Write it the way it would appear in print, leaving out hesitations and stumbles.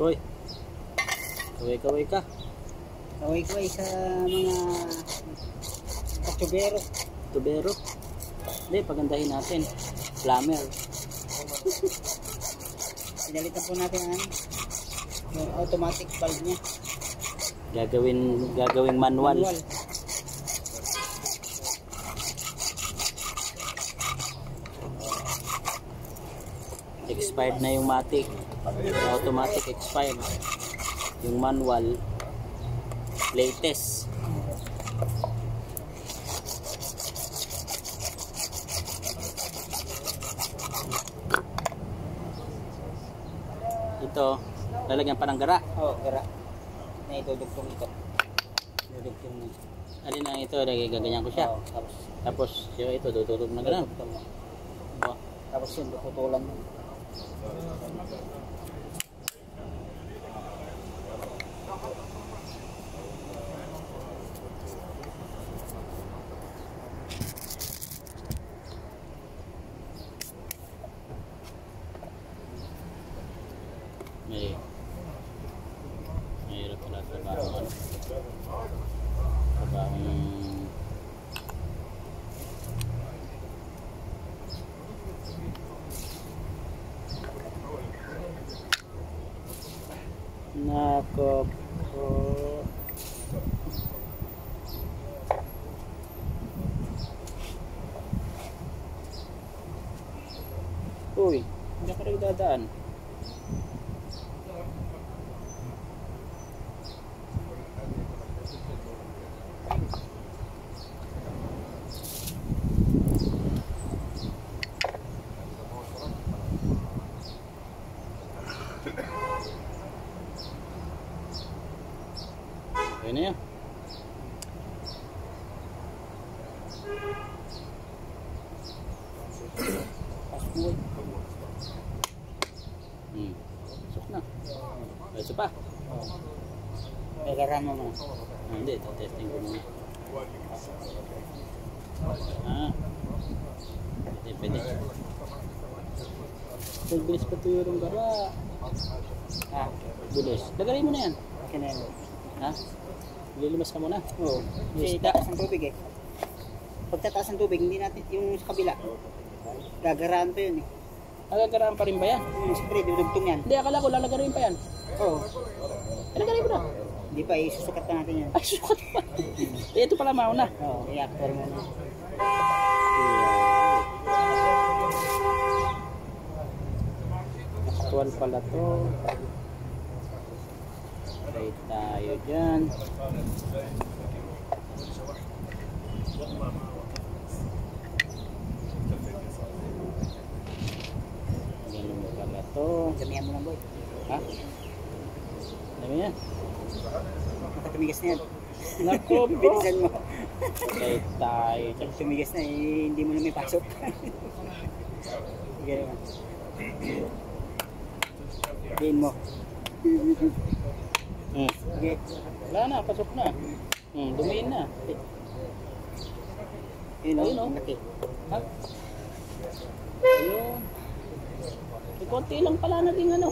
Hoy. Kaway-kaway ka. Kaway-kaway sa mga katubero. Tubero. Hindi, pagandahin natin. Plumber. Pinalitan po natin yung automatic valve niya. Gagawing manual. Expired na yung matic. Automatic expired. Yung manual latest. Ito, lalagyan pa ng gara. Oo, gara. Na idudugtong ito. Idudugtong mo. Alin na ito, gaganyan ko siya. Oo, Tapos ito, tutulog na gano'n. Tapos yun, tutulan mo. Mahirap pala trabaho trabahong nako po. Uy, hindi ka nagdadaan. Ayun na yan. Pasbuhay. Sok na. Ito pa. May garan mo muna. Hindi, testing ko muna. Pwede. Bilis pa tuyo yung gara. Bilis. Lagarin mo na yan. Kinelo. Ha? Lilimas ka muna. Oo. Kasi tataas ng tubig eh. Pag tataas ng tubig, hindi natin yung sa kabila. Gagaraan pa yun eh. Nagagaraan pa rin ba yan? Siyempre, dudugtong yan. Hindi, akala ko lalagarin pa yan. Oo. Lagarin mo na. Hindi pa, isusukat pa natin yan. Ay, sukat pa. Ito pala mauna. Oo, reactor mo na. Actual pala to. Try tayo dyan. Ganun pala to. Damihan mo lang boy. Ha? Dami yan. Nakatumigas na yan. Naku po. Bilisan mo. Try tayo dyan. Pag tumigas na eh, hindi mo na may pasok. Ganun mo. Gain mo. Okay. Wala na, pasok na. Dumiin na. Yun o, Ayun, oh. laki. Ha? Ayun. May konti lang pala na din ano.